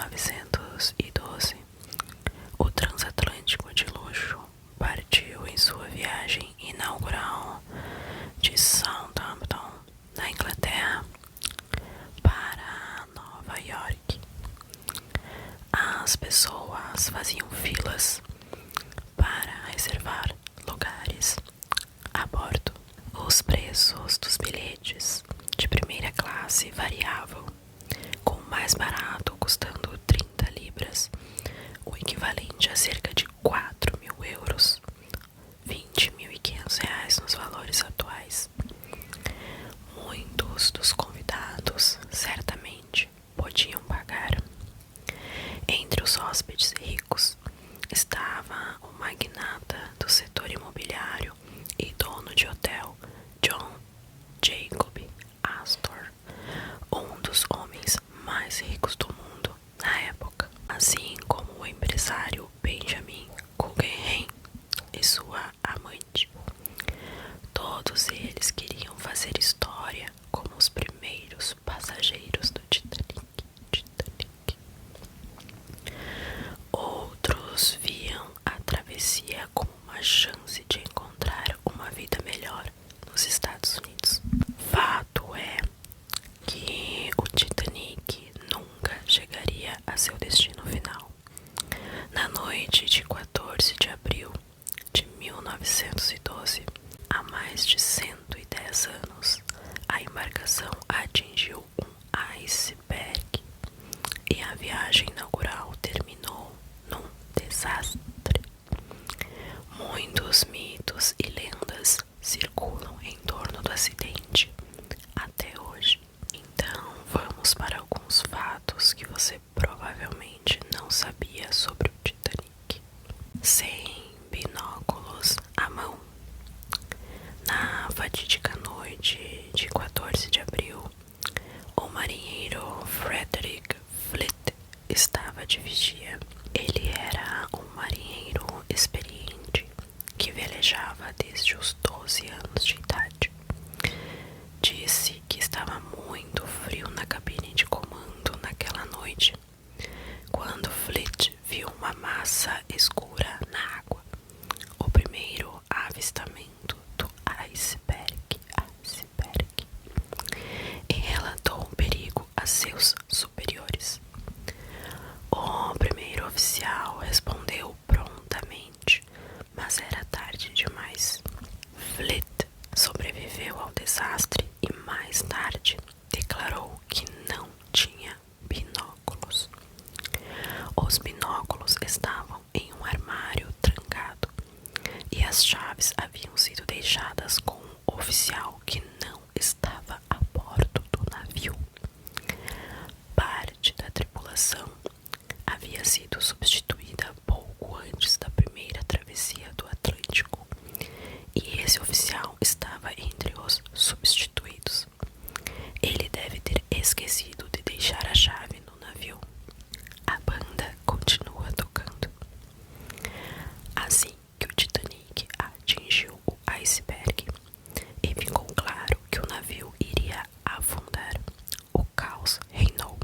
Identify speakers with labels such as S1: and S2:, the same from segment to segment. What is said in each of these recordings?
S1: 1912, o transatlântico de luxo partiu em sua viagem inaugural de Southampton, na Inglaterra, para Nova York. As pessoas faziam filas para reservar lugares a bordo. Os preços dos bilhetes de primeira classe variavam, com o mais barato custando 30 libras, o equivalente a cerca de 4.000 euros, 20.500 reais nos valores atuais. Muitos dos convidados certamente podiam pagar. Entre os hóspedes ricos estava o magnata do setor imobiliário e dono de hotel John Jacob Astor, um dos homens mais ricos do mundo na época, assim como o empresário Benjamin Guggenheim e sua amante. Todos eles queriam fazer história como os primeiros passageiros do Titanic. Outros viam a travessia como uma chance de encontrar uma vida melhor nos Estados Unidos. Fato é que o Titanic nunca chegaria a seu destino final. Na noite de 14 de abril de 1912, há mais de 110 anos, a embarcação atingiu um iceberg e a viagem inaugural terminou num desastre. Muitos mitos e lendas circulam em torno do acidente até hoje. Então vamos para alguns fatos que você provavelmente não sabia sobre o Titanic. Sem binóculos à mão. Na fatídica noite de 14 de abril, o marinheiro Frederick Fleet estava de vigia. Ele era um marinheiro experiente que velejava desde os 12 anos de idade. Disse que estava muito frio na cabine de comando naquela noite, quando Fleet viu uma massa escura na água, o primeiro avistamento do iceberg, e relatou o perigo a seus superiores. O primeiro oficial respondeu prontamente, mas era tarde demais. Fleet sobreviveu ao desastre e mais tarde declarou que não tinha binóculos. Os binóculos estavam em um armário trancado e as chaves haviam sido deixadas com um oficial que não estava a bordo do navio. Parte da tripulação havia sido substituída pouco antes da primeira travessia do Atlântico, e esse oficial estava entre os substituídos. Ele deve ter esquecido de deixar a chave no navio. A banda continua tocando. Assim que o Titanic atingiu o iceberg e ficou claro que o navio iria afundar, o caos reinou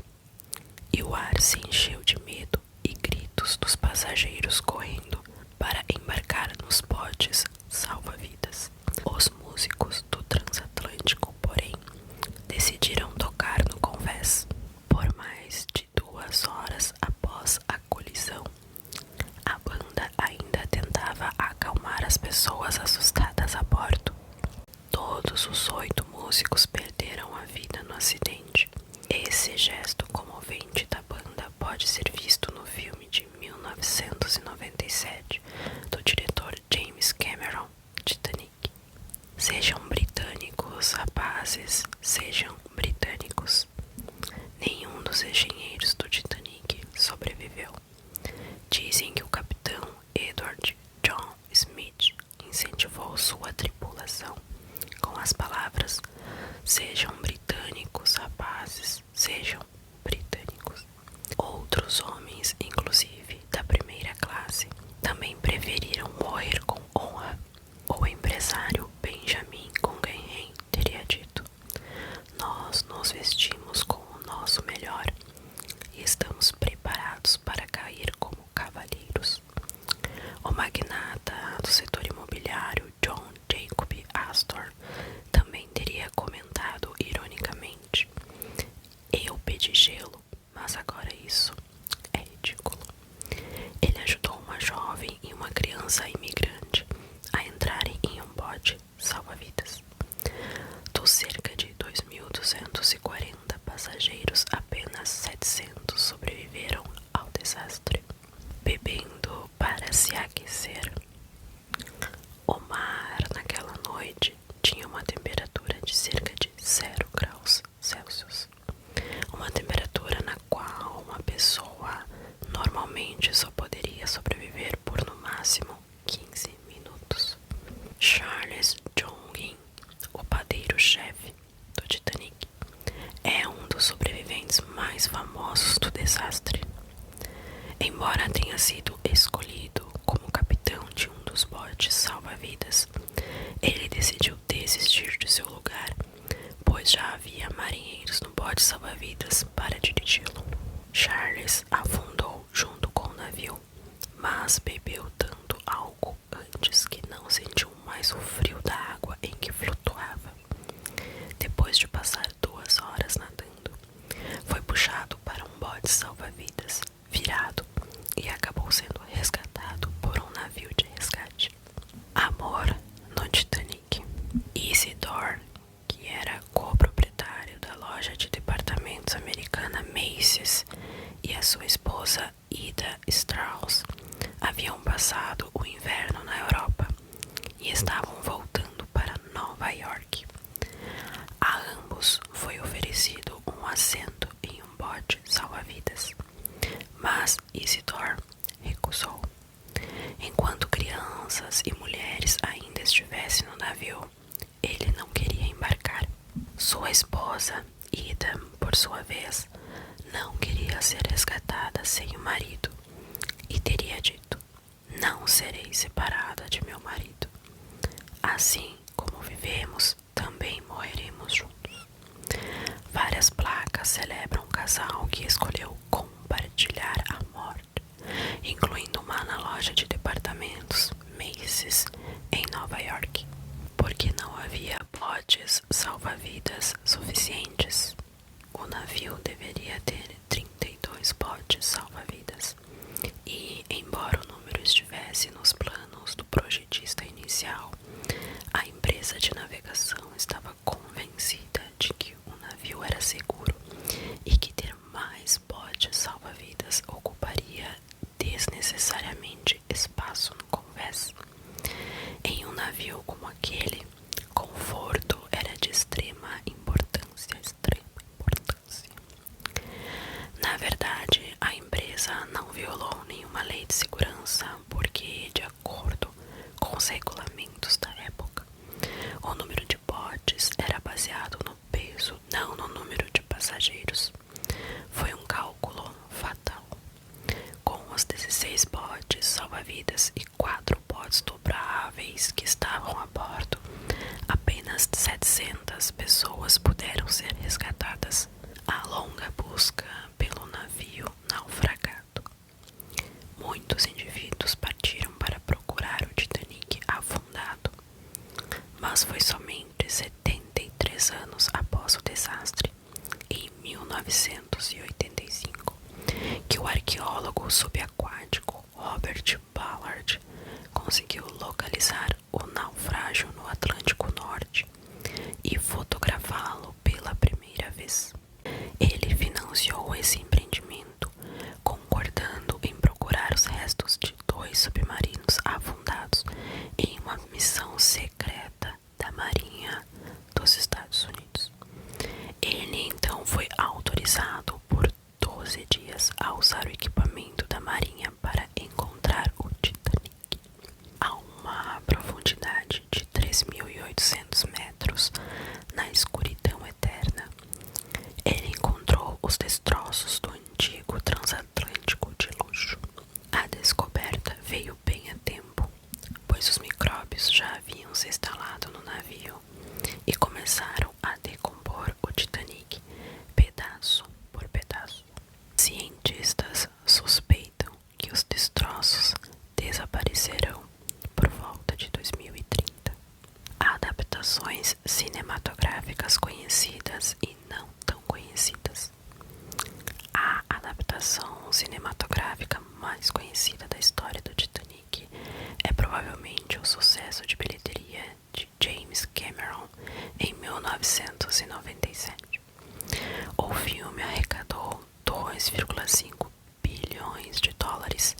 S1: e o ar se encheu de medo e gritos dos passageiros correndo para embarcar nos botes salva-vidas. Os músicos do transatlântico, porém, decidiram tocar no convés. Por mais de 2 horas após a colisão, a banda ainda tentava acalmar as pessoas assustadas a bordo. Todos os 8 músicos perderam a vida no acidente. Esse gesto comovente da banda pode ser visto no filme de 1997 do diretor James Cameron, Titanic. Sejam britânicos, rapazes, sejam britânicos. Nenhum dos engenheiros do Titanic sobreviveu. Dizem que o capitão Edward John Smith incentivou sua tripulação com as palavras: sejam britânicos, rapazes, sejam britânicos. Outros homens, inclusive da primeira classe, também preferiram morrer com honra. O empresário Benjamin Guggenheim teria dito: nós nos vestimos com o nosso melhor e estamos preparados Embora tenha sido escolhido como capitão de um dos botes salva-vidas, ele decidiu desistir de seu lugar, pois já havia marinheiros no bote salva-vidas para dirigi-lo. Charles afundou junto com o navio, mas bebeu tanto álcool antes que não sentiu mais o frio da água em que flutuava. Depois de passar 2 horas nadando, foi puxado para um bote salva-vidas virado e acabou sendo resgatado por um navio de resgate. Amor no Titanic. Isidore, que era coproprietário da loja de departamentos americana Macy's, e a sua esposa Ida Strauss haviam passado o inverno na Europa e estavam voltando para Nova York. A ambos foi oferecido um assento em um bote salva-vidas, mas Isidore recusou. Enquanto crianças e mulheres ainda estivessem no navio, ele não queria embarcar. Sua esposa, Ida, por sua vez, não queria ser resgatada sem o marido e teria dito: "Não serei separada de meu marido. Assim como vivemos, também morreremos juntos." Várias placas celebram um casal que escolheu compartilhar a morte, incluindo uma na loja de departamentos Macy's em Nova York, porque não havia botes salva-vidas suficientes. O navio deveria ter 32 botes salva-vidas e, embora o número estivesse nos planos do projetista inicial, a empresa de navegação estava convencida de que o navio era seguro e que ter mais botes salva-vidas ocuparia desnecessariamente espaço no convés. Em um navio como aquele, conforto era de extrema importância. Na verdade, a empresa não violou nenhuma lei de segurança porque, de acordo com os regulamentos da época, o número de botes era baseado no peso, não no número de passageiros. Foi um cálculo fatal. Com os 16 botes salva-vidas e 4 botes dobráveis que estavam a bordo, apenas 700 pessoas puderam ser resgatadas. A longa busca pelo navio naufragado. Muitos indivíduos partiram para procurar o Titanic afundado, mas foi somente 73 anos após o desastre, em 1985, que o arqueólogo subaquático Robert Ballard conseguiu localizar o naufrágio no Atlântico Norte e fotografá-lo pela primeira vez. Ele financiou esse empreendimento, concordando em procurar os restos de 2 submarinos afundados em uma missão secreta da Marinha dos Estados Unidos. Ele então foi autorizado por 12 dias a usar o equipamento da Marinha para encontrar o Titanic. A uma profundidade de 3.800 metros, na escuridão eterna, ele encontrou os destroços do antigo transatlântico de luxo. A descoberta veio bem a tempo, pois os micróbios já haviam se instalado no navio e começaram a decompor o Titanic pedaço por pedaço. Cientistas suspeitam que os destroços desaparecerão por volta de 2030. Adaptações cinematográficas conhecidas e não tão conhecidas. A adaptação cinematográfica mais conhecida da história do Titanic é provavelmente o sucesso de bilheteria de James Cameron em 1997. O filme arrecadou 2,5 bilhões de dólares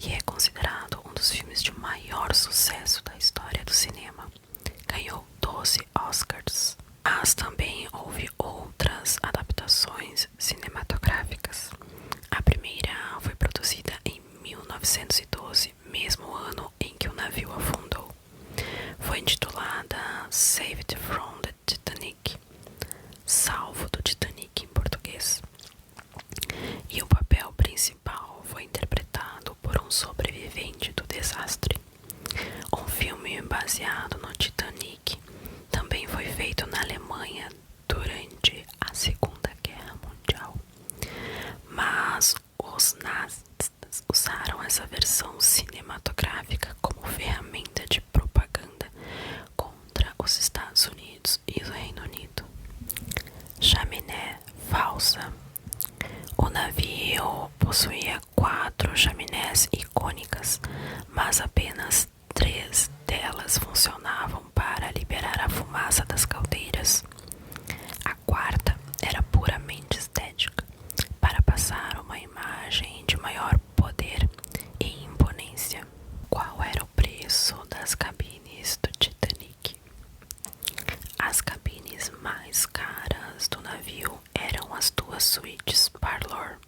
S1: e é considerado um dos filmes de maior sucesso da história do cinema. Ganhou 12 Oscars. Mas também houve outras adaptações cinematográficas. A primeira foi produzida em 1912, mesmo ano em que o navio afundou. Foi intitulada Saved from the Titanic, Salvo do Titanic em português. E chaminé falsa. O navio possuía 4 chaminés icônicas, mas apenas 3 delas funcionavam para liberar a fumaça das caldeiras. A quarta era puramente estética, para passar uma imagem de maior poder e imponência. Qual era o preço das cabines do Titanic? As cabines mais caras do navio eram as 2 suítes Parlour,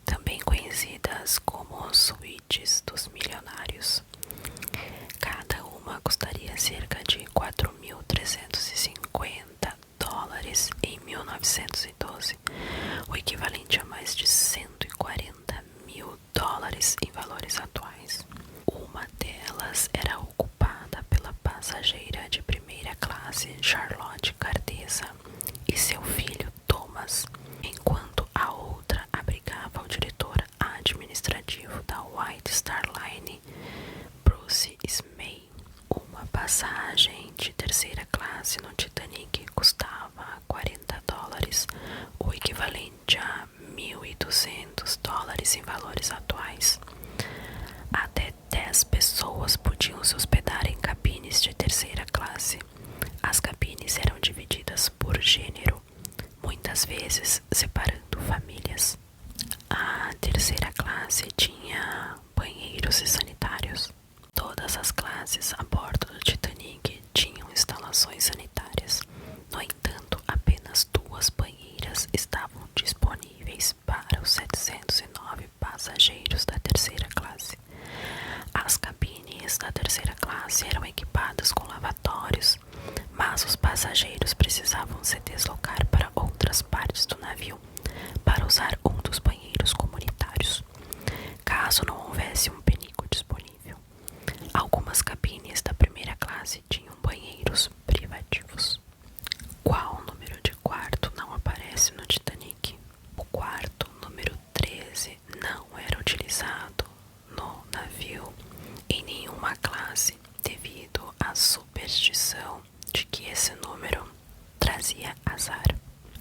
S1: também conhecidas como suítes dos milionários. Cada uma custaria cerca de 4.350 dólares em 1912, o equivalente a mais de 140 mil dólares em valores atuais. Uma delas era ocupada pela passageira de primeira classe Charlotte Cardessa e seu filho Thomas, enquanto a outra abrigava o diretor administrativo da White Star Line, Bruce Smay. Uma passagem de terceira classe no Titanic custava 40 dólares, o equivalente a 1.200 dólares em valores atuais. Até 10 pessoas podiam se hospedar em cabines de terceira classe. As cabines eram divididas por gênero, muitas vezes separando famílias. A terceira classe tinha banheiros e sanitários. Todas as classes a bordo do Titanic tinham instalações sanitárias. No entanto, apenas 2 banheiras estavam disponíveis para os 709 passageiros da terceira classe. As cabines da terceira classe eram equipadas com lavatórios, mas os passageiros precisavam se deslocar para outras partes do navio para usar um dos banheiros comunitários, caso não houvesse um penico disponível. Algumas cabines da primeira classe tinham banheiros privativos. Qual número de quarto não aparece no Titanic? O quarto número 13 não era utilizado no navio em nenhuma classe devido à superstição de que esse número trazia azar.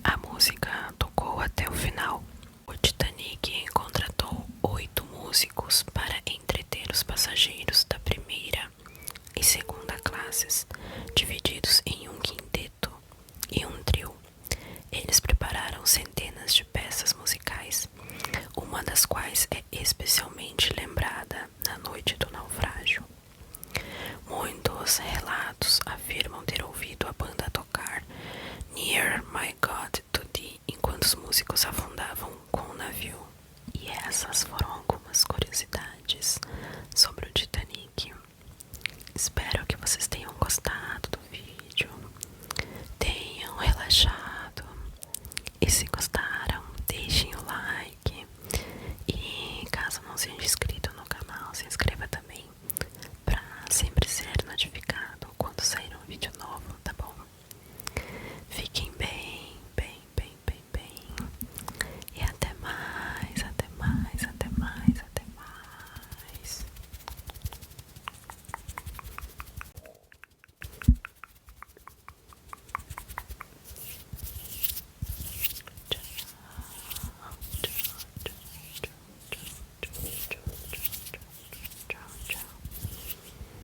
S1: A música tocou até o final. O Titanic contratou 8 músicos para entreter os passageiros da primeira e segunda classes, divididos em um quinteto e um trio. Eles prepararam centenas de peças musicais, uma das quais é especialmente lembrada na noite do naufrágio. Muitos relatos afirmam ter ouvido a banda tocar Near My God to Thee enquanto os músicos afundavam com o navio. E essas foram algumas curiosidades sobre o Titanic. Espero que vocês tenham gostado do vídeo, tenham relaxado, e se gostaram,